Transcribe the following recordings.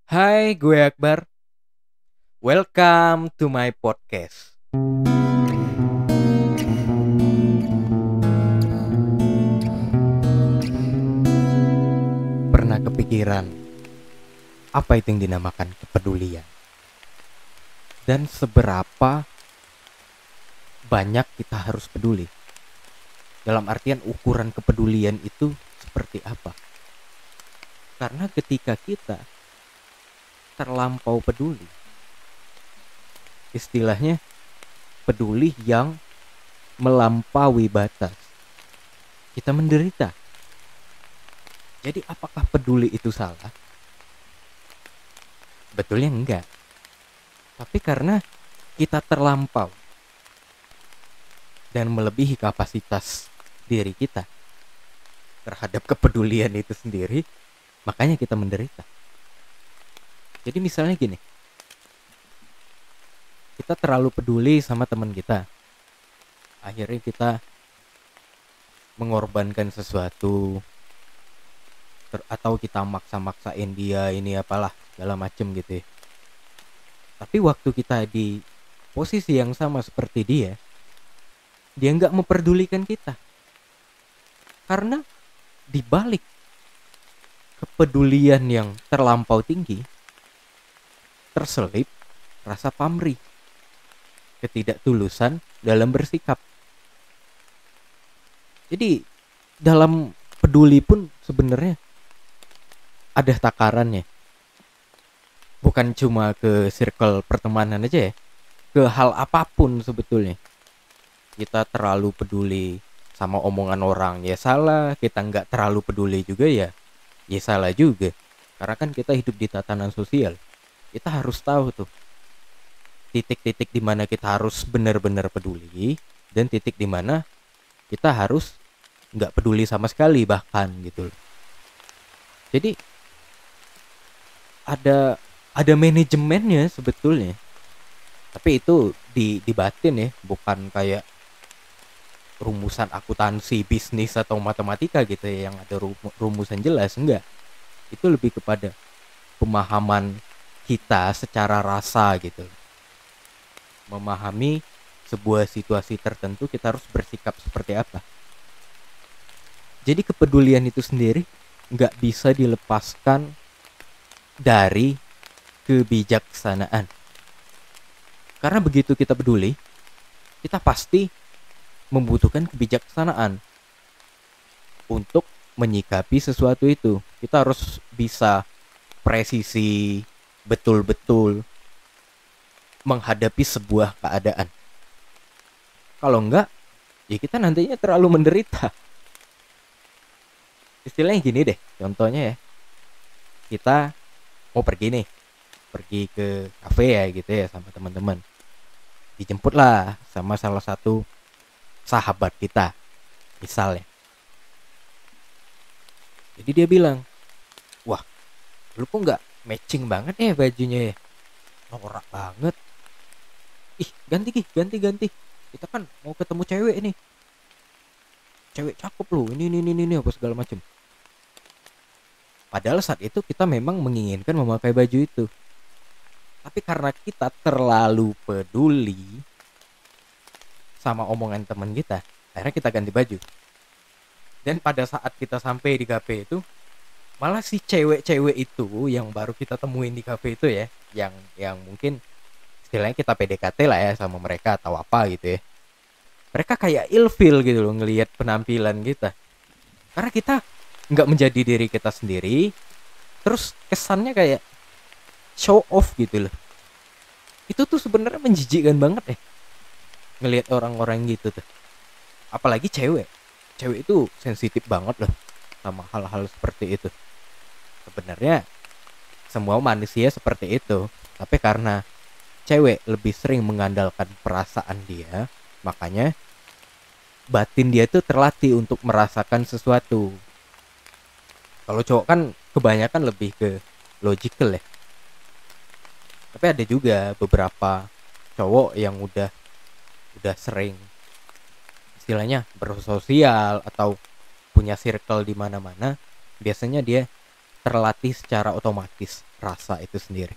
Hai, gue Akbar. Welcome to my podcast. Pernah kepikiran apa itu yang dinamakan kepedulian? Dan seberapa banyak kita harus peduli? Dalam artian ukuran kepedulian itu seperti apa? Karena ketika kita terlampau peduli, istilahnya peduli yang melampaui batas, kita menderita. Jadi apakah peduli itu salah? Betulnya enggak. Tapi karena kita terlampau dan melebihi kapasitas diri kita terhadap kepedulian itu sendiri, makanya kita menderita. Jadi misalnya gini, kita terlalu peduli sama teman kita, akhirnya kita mengorbankan sesuatu, atau kita maksa-maksain dia ini apalah segala macem gitu ya. Tapi waktu kita di posisi yang sama seperti dia nggak memperdulikan kita. Karena di balik kepedulian yang terlampau tinggi terselip rasa pamrih, ketidaktulusan dalam bersikap. Jadi dalam peduli pun sebenarnya ada takarannya. Bukan cuma ke circle pertemanan aja ya, ke hal apapun sebetulnya. Kita terlalu peduli sama omongan orang ya salah, kita nggak terlalu peduli juga ya salah juga. Karena kan kita hidup di tatanan sosial, kita harus tahu tuh titik-titik di mana kita harus benar-benar peduli dan titik di mana kita harus nggak peduli sama sekali bahkan gitu loh. Jadi ada manajemennya sebetulnya, tapi itu di batin ya, bukan kayak rumusan akuntansi, bisnis atau matematika gitu ya yang ada rumusan jelas. Enggak, itu lebih kepada pemahaman kita secara rasa gitu. Memahami sebuah situasi tertentu kita harus bersikap seperti apa. Jadi kepedulian itu sendiri nggak bisa dilepaskan dari kebijaksanaan. Karena begitu kita peduli, kita pasti membutuhkan kebijaksanaan untuk menyikapi sesuatu itu. Kita harus bisa presisi, betul-betul menghadapi sebuah keadaan. Kalau enggak, ya kita nantinya terlalu menderita. Istilahnya gini deh, contohnya ya. Kita mau pergi ke kafe ya gitu ya sama teman-teman. Dijemput lah sama salah satu sahabat kita, misalnya. Jadi dia bilang, wah, lu kok nggak matching banget ya bajunya ya, norak banget. Ih, ganti. Kita kan mau ketemu cewek nih, cewek cakep lu, ini apa segala macem. Padahal saat itu kita memang menginginkan memakai baju itu, tapi karena kita terlalu peduli sama omongan teman kita, akhirnya kita ganti baju. Dan pada saat kita sampai di kafe itu, malah si cewek-cewek itu yang baru kita temuin di kafe itu ya, yang mungkin istilahnya kita PDKT lah ya sama mereka atau apa gitu ya, mereka kayak ilfeel gitu loh ngelihat penampilan kita, karena kita nggak menjadi diri kita sendiri. Terus kesannya kayak show off gitu loh. Itu tuh sebenarnya menjijikkan banget ngelihat orang-orang gitu tuh. Apalagi cewek itu sensitif banget loh sama hal-hal seperti itu. Sebenarnya semua manusia seperti itu, tapi karena cewek lebih sering mengandalkan perasaan dia, makanya batin dia tuh terlatih untuk merasakan sesuatu. Kalau cowok kan kebanyakan lebih ke logical ya. Tapi ada juga beberapa cowok yang udah sering istilahnya bersosial atau punya circle di mana-mana, biasanya dia terlatih secara otomatis rasa itu sendiri.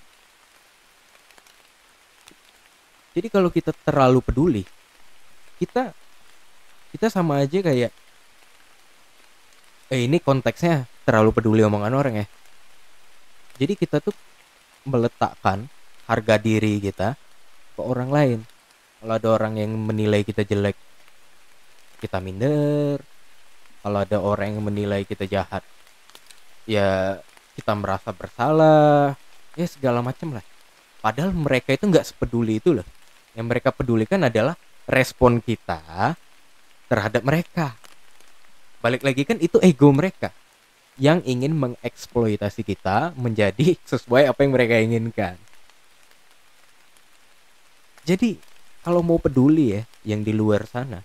Jadi kalau kita terlalu peduli, kita kita sama aja kayak ini konteksnya terlalu peduli omongan orang ya. Jadi kita tuh meletakkan harga diri kita ke orang lain. Kalau ada orang yang menilai kita jelek, kita minder. Kalau ada orang yang menilai kita jahat, ya kita merasa bersalah. Ya segala macam lah. Padahal mereka itu nggak sepeduli itu loh. Yang mereka pedulikan adalah respon kita terhadap mereka. Balik lagi kan itu ego mereka yang ingin mengeksploitasi kita menjadi sesuai apa yang mereka inginkan. Jadi kalau mau peduli ya yang di luar sana,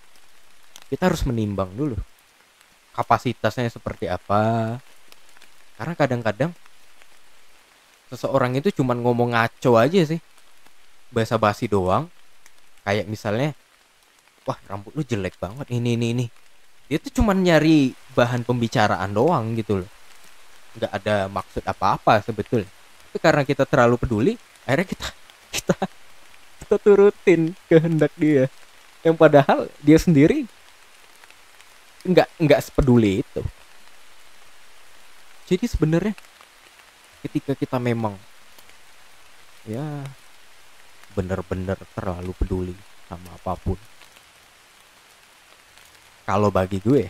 kita harus menimbang dulu kapasitasnya seperti apa. Karena kadang-kadang seseorang itu cuma ngomong ngaco aja sih, basa-basi doang. Kayak misalnya, wah rambut lu jelek banget ini. Dia tuh cuma nyari bahan pembicaraan doang gitu loh, nggak ada maksud apa-apa sebetulnya. Tapi karena kita terlalu peduli, akhirnya kita kita turutin kehendak dia, yang padahal dia sendiri nggak sepeduli itu. Jadi sebenarnya ketika kita memang ya bener-bener terlalu peduli sama apapun, kalau bagi gue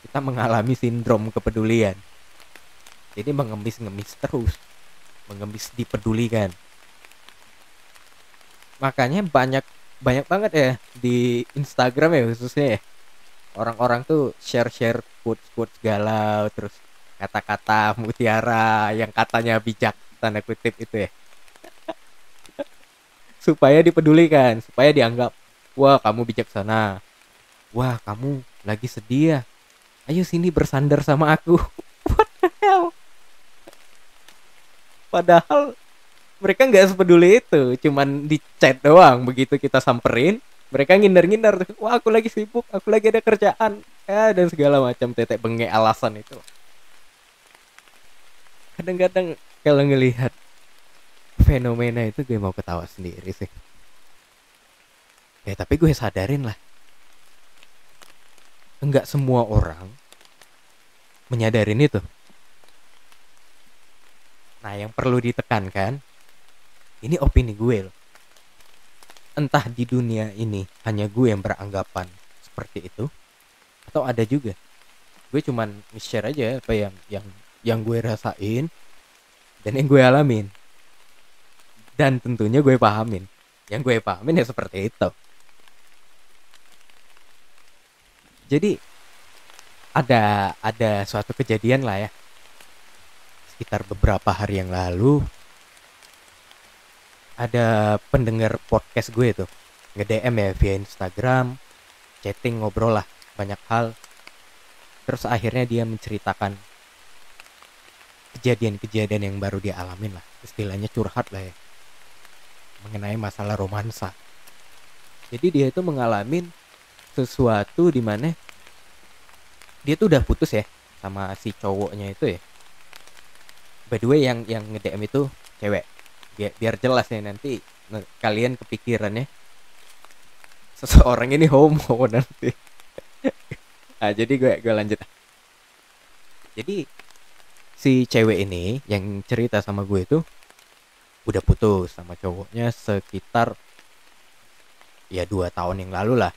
kita mengalami sindrom kepedulian. Jadi mengemis-ngemis terus, mengemis dipedulikan. Makanya banyak banget ya di Instagram ya khususnya ya, orang-orang tuh share quotes galau, terus kata-kata mutiara yang katanya bijak tanda kutip itu ya, supaya dipedulikan, supaya dianggap, wah kamu bijaksana, wah kamu lagi sedih ya, ayo sini bersandar sama aku. What the hell? Padahal mereka nggak sepeduli itu, cuman di chat doang. Begitu kita samperin, mereka ngindar-ngindar, wah aku lagi sibuk, aku lagi ada kerjaan, ya dan segala macam tetek bengek alasan itu. Kadang-kadang kalau ngelihat fenomena itu gue mau ketawa sendiri sih. Ya tapi gue sadarin lah, enggak semua orang menyadarin itu. Nah yang perlu ditekankan, ini opini gue loh. Entah di dunia ini hanya gue yang beranggapan seperti itu, atau ada juga. Gue cuman share aja apa yang gue rasain dan yang gue alamin. Dan tentunya gue pahamin. Yang gue pahamin ya seperti itu. Jadi ada suatu kejadian lah ya. Sekitar beberapa hari yang lalu, ada pendengar podcast gue tuh nge-DM ya via Instagram, chatting, ngobrol lah banyak hal. Terus akhirnya dia menceritakan kejadian-kejadian yang baru dia alamin lah, istilahnya curhat lah ya, mengenai masalah romansa. Jadi dia itu mengalami sesuatu di mana dia tuh udah putus ya sama si cowoknya itu ya. By the way yang nge-DM itu cewek. Biar jelas ya nanti kalian kepikirannya seseorang ini homo nanti. Nah, jadi gue lanjut. Jadi si cewek ini yang cerita sama gue itu udah putus sama cowoknya sekitar ya 2 tahun yang lalu lah.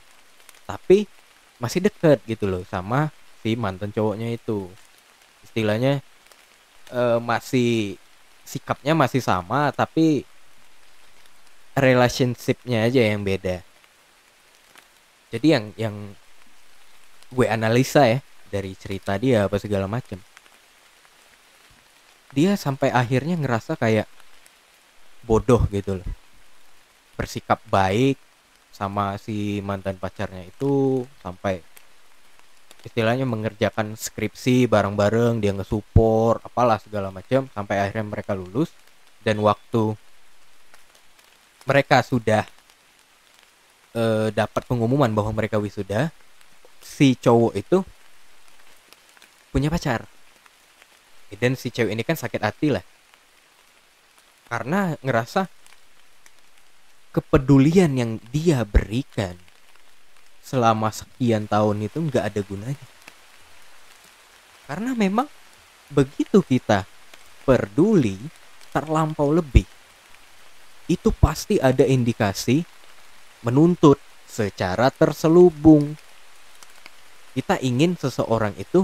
Tapi masih deket gitu loh sama si mantan cowoknya itu. Istilahnya masih sikapnya masih sama, tapi relationship-nya aja yang beda. Jadi yang gue analisa ya dari cerita dia apa segala macam, dia sampai akhirnya ngerasa kayak bodoh gitu loh, bersikap baik sama si mantan pacarnya itu, sampai istilahnya mengerjakan skripsi bareng-bareng, dia nge-support apalah segala macam sampai akhirnya mereka lulus. Dan waktu mereka sudah dapat pengumuman bahwa mereka wisuda, si cowok itu punya pacar. Dan si cewek ini kan sakit hati lah. karena ngerasa kepedulian yang dia berikan selama sekian tahun itu nggak ada gunanya. Karena memang begitu kita peduli terlampau lebih, itu pasti ada indikasi menuntut secara terselubung. Kita ingin seseorang itu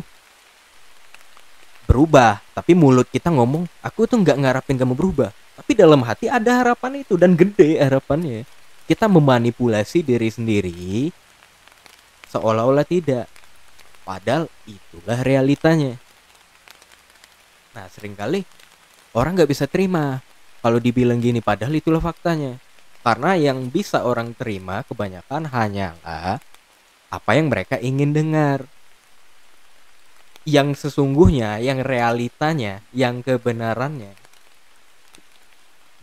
berubah, tapi mulut kita ngomong, aku tuh nggak ngarapin kamu berubah. Tapi dalam hati ada harapan itu, dan gede harapannya. Kita memanipulasi diri sendiri seolah-olah tidak. Padahal itulah realitanya. Nah, seringkali orang nggak bisa terima kalau dibilang gini, padahal itulah faktanya. Karena yang bisa orang terima kebanyakan hanyalah apa yang mereka ingin dengar. Yang sesungguhnya, yang realitanya, yang kebenarannya,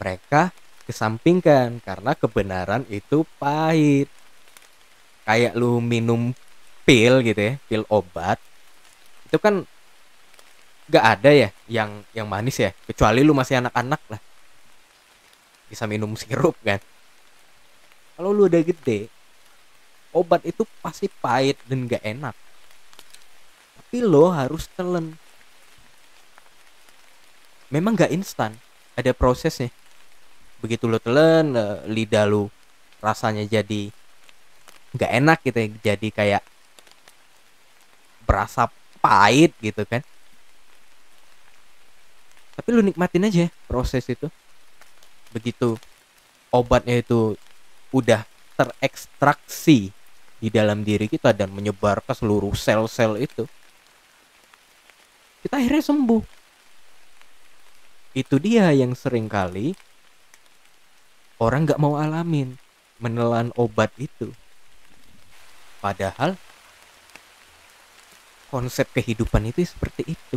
mereka kesampingkan karena kebenaran itu pahit. Kayak lu minum pil gitu ya, pil obat, itu kan gak ada ya yang manis ya, kecuali lu masih anak-anak lah, bisa minum sirup kan. Kalau lu udah gede, obat itu pasti pahit dan gak enak. Tapi lo harus telan. Memang gak instan, ada prosesnya. Begitu lo telan, lidah lu rasanya jadi gak enak gitu ya, jadi kayak berasa pahit gitu kan. Tapi lu nikmatin aja proses itu. Begitu obatnya itu udah terekstraksi di dalam diri kita dan menyebar ke seluruh sel-sel itu, kita akhirnya sembuh. Itu dia yang seringkali orang gak mau alamin, menelan obat itu. Padahal konsep kehidupan itu seperti itu.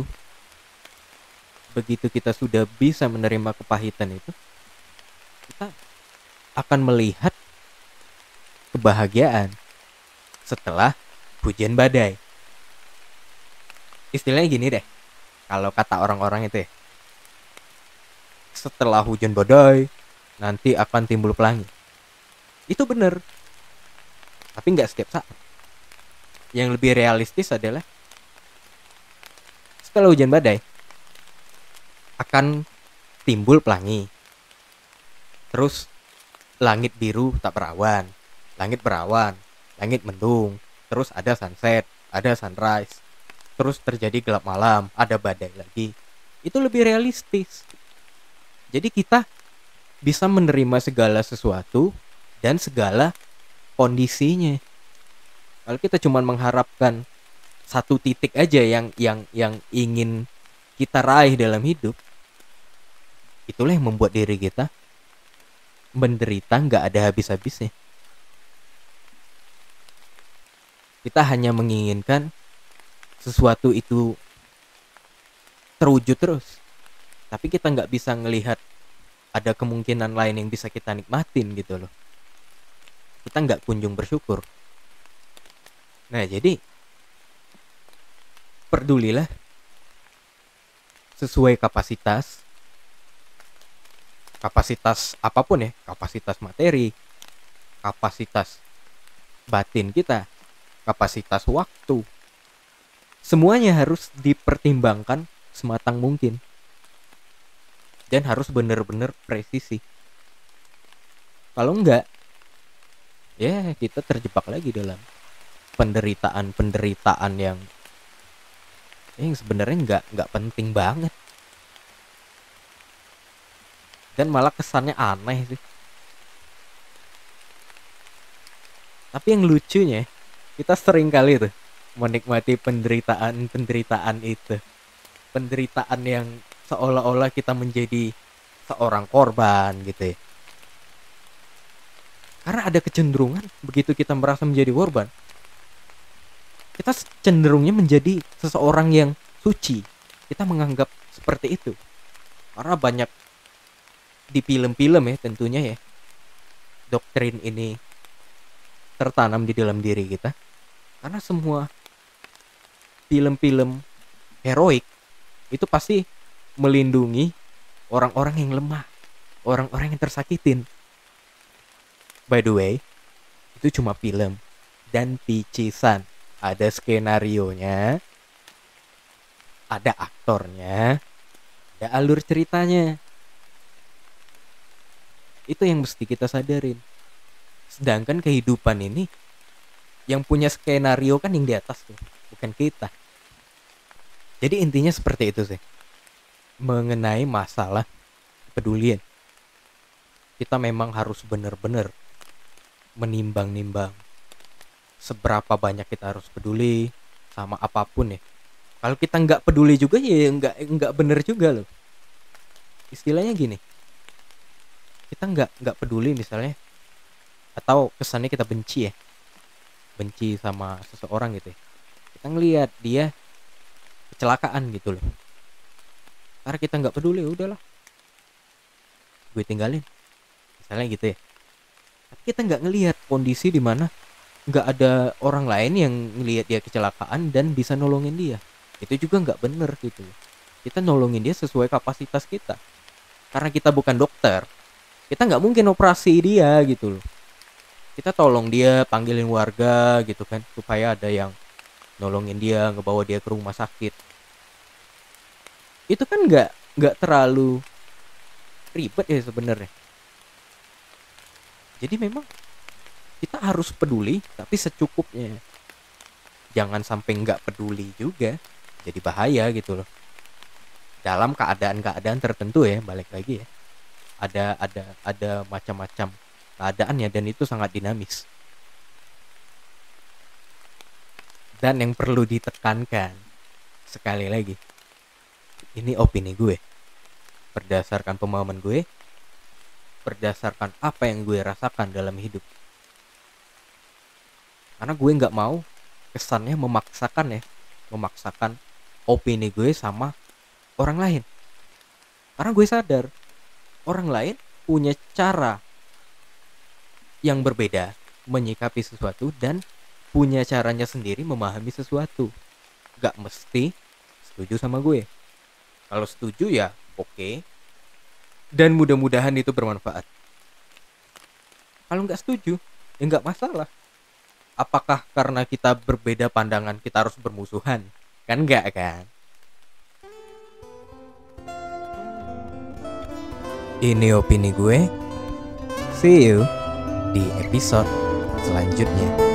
Begitu kita sudah bisa menerima kepahitan itu, kita akan melihat kebahagiaan setelah hujan badai. Istilahnya gini deh, kalau kata orang-orang itu ya, setelah hujan badai nanti akan timbul pelangi. Itu bener, tapi nggak setiap saat. Yang lebih realistis adalah setelah hujan badai akan timbul pelangi. Terus langit biru tak berawan, langit berawan, langit mendung, terus ada sunset, ada sunrise, terus terjadi gelap malam, ada badai lagi. Itu lebih realistis. Jadi kita bisa menerima segala sesuatu dan segala kondisinya. Kalau kita cuma mengharapkan satu titik aja yang ingin kita raih dalam hidup, itulah yang membuat diri kita menderita nggak ada habis-habisnya. Kita hanya menginginkan sesuatu itu terwujud terus, tapi kita nggak bisa ngelihat ada kemungkinan lain yang bisa kita nikmatin gitu loh. Kita nggak kunjung bersyukur. Nah, jadi pedulilah sesuai kapasitas apapun ya, kapasitas materi, kapasitas batin kita, kapasitas waktu. Semuanya harus dipertimbangkan sematang mungkin. Dan harus benar-benar presisi. Kalau enggak, ya kita terjebak lagi dalam penderitaan yang sebenarnya nggak penting banget. Dan malah kesannya aneh sih. Tapi yang lucunya, kita sering kali tuh menikmati penderitaan itu. Penderitaan yang seolah-olah kita menjadi seorang korban gitu ya. Karena ada kecenderungan begitu kita merasa menjadi korban, kita cenderungnya menjadi seseorang yang suci. Kita menganggap seperti itu. Karena banyak di film-film ya tentunya ya, doktrin ini tertanam di dalam diri kita. Karena semua film-film heroik itu pasti melindungi orang-orang yang lemah. orang-orang yang tersakitin. By the way, itu cuma film dan picisan. Ada skenarionya, ada aktornya, ada alur ceritanya. Itu yang mesti kita sadarin. Sedangkan kehidupan ini yang punya skenario kan yang di atas tuh, bukan kita. Jadi intinya seperti itu sih. Mengenai masalah kepedulian. Kita memang harus benar-benar menimbang-nimbang seberapa banyak kita harus peduli sama apapun ya. Kalau kita nggak peduli juga ya nggak bener juga loh. Istilahnya gini, kita nggak peduli misalnya, atau kesannya kita benci ya, benci sama seseorang gitu ya. Kita ngelihat dia kecelakaan gitu loh, karena kita nggak peduli, ya udahlah, gue tinggalin, misalnya gitu ya. Tapi kita nggak ngelihat kondisi di mana nggak ada orang lain yang ngelihat dia kecelakaan dan bisa nolongin dia. Itu juga nggak bener gitu loh. Kita nolongin dia sesuai kapasitas kita. Karena kita bukan dokter, kita nggak mungkin operasi dia gitu loh. Kita tolong dia, panggilin warga gitu kan, supaya ada yang nolongin dia, ngebawa dia ke rumah sakit. Itu kan nggak terlalu ribet ya sebenarnya. Jadi memang kita harus peduli, tapi secukupnya. Jangan sampai nggak peduli juga, jadi bahaya gitu loh. Dalam keadaan-keadaan tertentu ya, balik lagi ya. Ada macam-macam keadaannya dan itu sangat dinamis. Dan yang perlu ditekankan sekali lagi, ini opini gue, berdasarkan pemahaman gue, berdasarkan apa yang gue rasakan dalam hidup. Karena gue nggak mau kesannya memaksakan opini gue sama orang lain. Karena gue sadar orang lain punya cara yang berbeda menyikapi sesuatu dan punya caranya sendiri memahami sesuatu. Gak mesti setuju sama gue. Kalau setuju ya oke. Dan mudah-mudahan itu bermanfaat. Kalau nggak setuju ya nggak masalah. Apakah karena kita berbeda pandangan kita harus bermusuhan? Kan nggak kan? Ini opini gue. See you di episode selanjutnya.